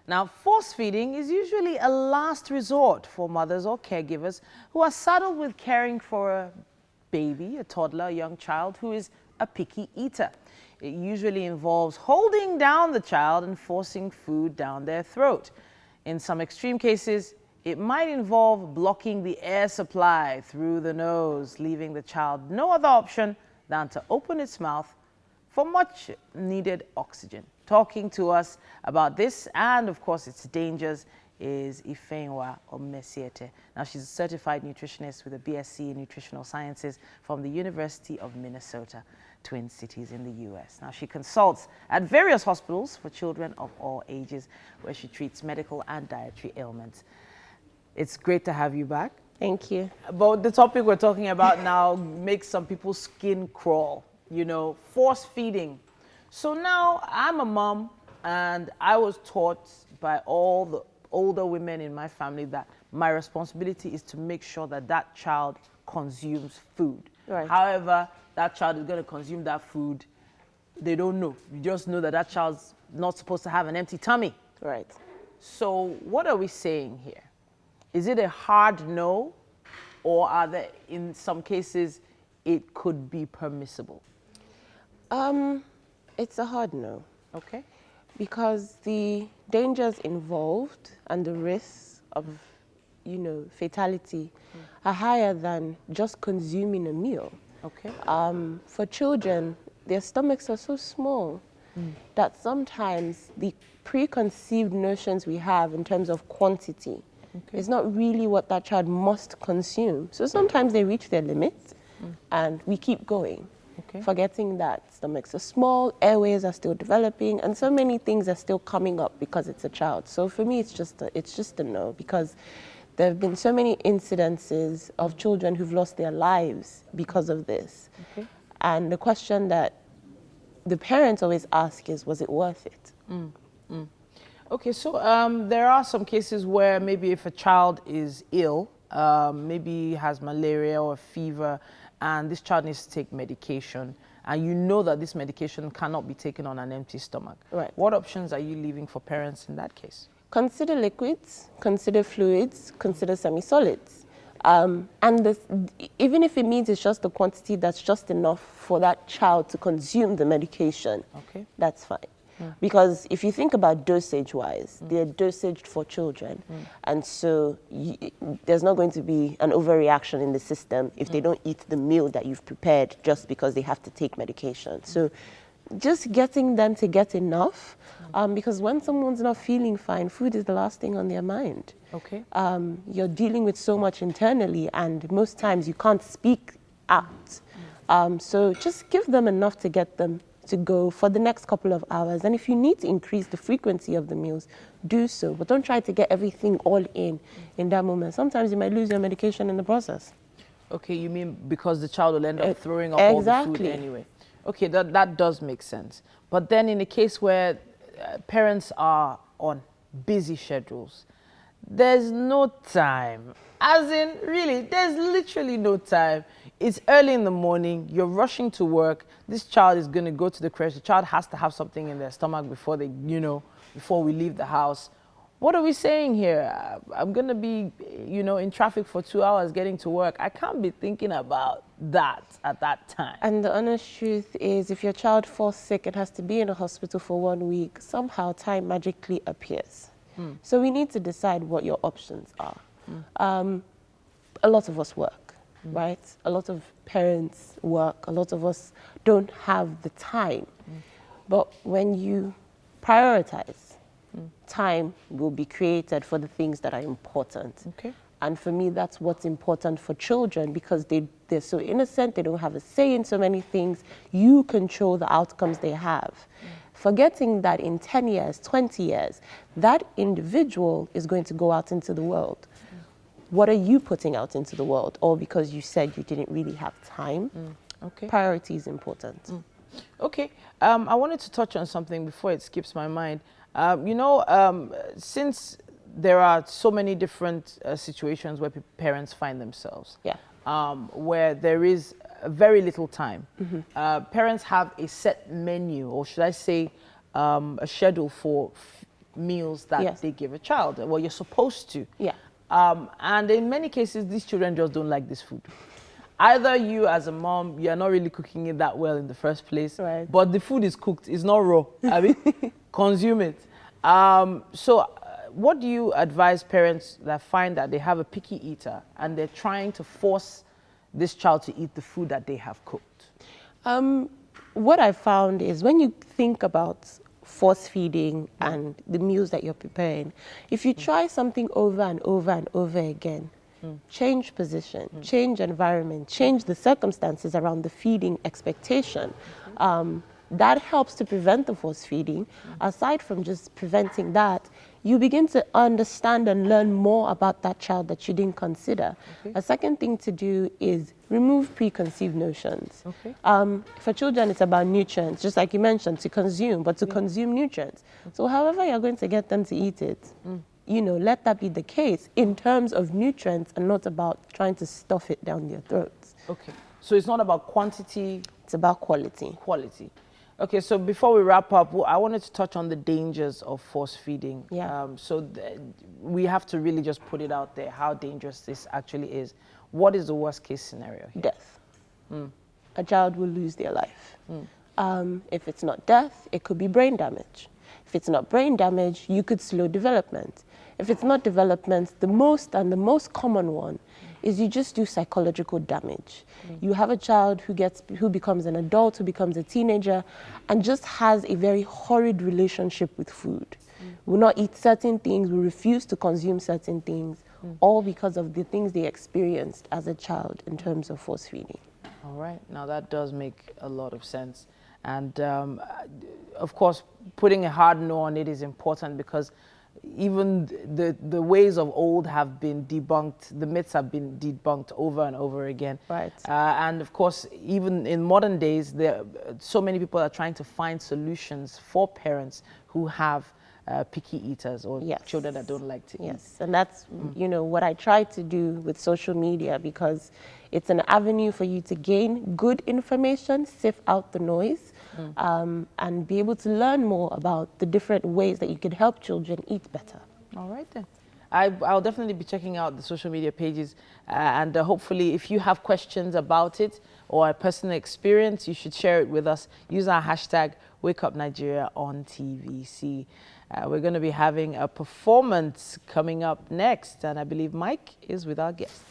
Now, force feeding is usually a last resort for mothers or caregivers who are saddled with caring for a baby, a toddler, a young child who is a picky eater. It usually involves holding down the child and forcing food down their throat. In some extreme cases, it might involve blocking the air supply through the nose, leaving the child no other option than to open its mouth for much needed oxygen. Talking to us about this and, of course, its dangers is Ifeyinwa Omesiete. Now, she's a certified nutritionist with a BSc in nutritional sciences from the University of Minnesota, Twin Cities in the U.S. Now, she consults at various hospitals for children of all ages, where she treats medical and dietary ailments. It's great to have you back. Thank you. But the topic we're talking about now makes some people's skin crawl, you know, force feeding. So now I'm a mom, and I was taught by all the older women in my family that my responsibility is to make sure that that child consumes food. Right. However, that child is going to consume that food, they don't know. You just know that that child's not supposed to have an empty tummy. Right. So what are we saying here? Is it a hard no, or are there, in some cases, it could be permissible? It's a hard no. Okay. Because the dangers involved and the risks of, fatality are higher than just consuming a meal. Okay. For children, their stomachs are so small that sometimes the preconceived notions we have in terms of quantity is not really what that child must consume. So sometimes they reach their limits and we keep going. Okay. Forgetting that stomachs are small, airways are still developing, and so many things are still coming up because it's a child. So for me, it's just a no, because there have been so many incidences of children who've lost their lives because of this. Okay. And the question that the parents always ask is, was it worth it? Okay, so there are some cases where maybe if a child is ill, maybe has malaria or fever, and this child needs to take medication, and you know that this medication cannot be taken on an empty stomach. Right. What options are you leaving for parents in that case? Consider liquids, consider fluids, consider semi-solids. And even if it means it's just the quantity that's just enough for that child to consume the medication, Okay. that's fine. Because if you think about dosage-wise, they're dosaged for children. And so there's not going to be an overreaction in the system if they don't eat the meal that you've prepared just because they have to take medication. So just getting them to get enough, because when someone's not feeling fine, food is the last thing on their mind. Okay. You're dealing with so much internally, and most times you can't speak out. So just give them enough to get them to go for the next couple of hours. And if you need to increase the frequency of the meals, do so. But don't try to get everything all in that moment. Sometimes you might lose your medication in the process. Okay, you mean because the child will end up throwing up all the food anyway. Okay, that does make sense. But then in a case where parents are on busy schedules, there's no time. As in, really, there's literally no time. It's early in the morning, you're rushing to work, this child is going to go to the creche, the child has to have something in their stomach before they, before we leave the house. What are we saying here? I'm going to be, in traffic for 2 hours getting to work. I can't be thinking about that at that time. And the honest truth is, if your child falls sick and has to be in a hospital for 1 week, somehow time magically appears. So we need to decide what your options are. A lot of us work, right? A lot of parents work. A lot of us don't have the time. But when you prioritize, time will be created for the things that are important. Okay. And for me, that's what's important for children, because they're so innocent, they don't have a say in so many things. You control the outcomes they have. Forgetting that in 10 years, 20 years, that individual is going to go out into the world. What are you putting out into the world? All because you said you didn't really have time. Okay. Priority is important. Okay. I wanted to touch on something before it skips my mind. Since there are so many different situations where parents find themselves, where there is very little time. Parents have a set menu, or should I say a schedule for meals that Yes. they give a child. Well, you're supposed to. Yeah. And in many cases, these children just don't like this food. Either you as a mom, you're not really cooking it that well in the first place, Right. but the food is cooked, it's not raw. I mean, consume it. What do you advise parents that find that they have a picky eater and they're trying to force this child to eat the food that they have cooked? What I found is when you think about force feeding and the meals that you're preparing, if you try something over and over and over again, change position, change environment, change the circumstances around the feeding expectation, that helps to prevent the force feeding. Aside from just preventing that, you begin to understand and learn more about that child that you didn't consider. A second thing to do is remove preconceived notions. For children, it's about nutrients, just like you mentioned, to consume, but to consume nutrients. So however you're going to get them to eat it, you know, let that be the case in terms of nutrients and not about trying to stuff it down their throats. Okay, so it's not about quantity. It's about quality. Quality. Okay, so before we wrap up, I wanted to touch on the dangers of force feeding. Yeah. We have to really just put it out there how dangerous this actually is. What is the worst case scenario here? Death. A child will lose their life. If it's not death, it could be brain damage. If it's not brain damage, you could slow development. If it's not development, the most common one is you just do psychological damage. You have a child who becomes an adult, who becomes a teenager, and just has a very horrid relationship with food. Will not eat certain things, will refuse to consume certain things, all because of the things they experienced as a child in terms of force feeding. All right, now that does make a lot of sense. And of course, putting a hard no on it is important because even the ways of old have been debunked, the myths have been debunked over and over again. Right. And of course, even in modern days, so many people are trying to find solutions for parents who have picky eaters or children that don't like to eat. Yes, and that's you know what I try to do with social media, because it's an avenue for you to gain good information, sift out the noise, and be able to learn more about the different ways that you could help children eat better. All right then. I'll definitely be checking out the social media pages and hopefully if you have questions about it or a personal experience, you should share it with us. Use our hashtag WakeUpNigeria on TVC. We're going to be having a performance coming up next, and I believe Mike is with our guest.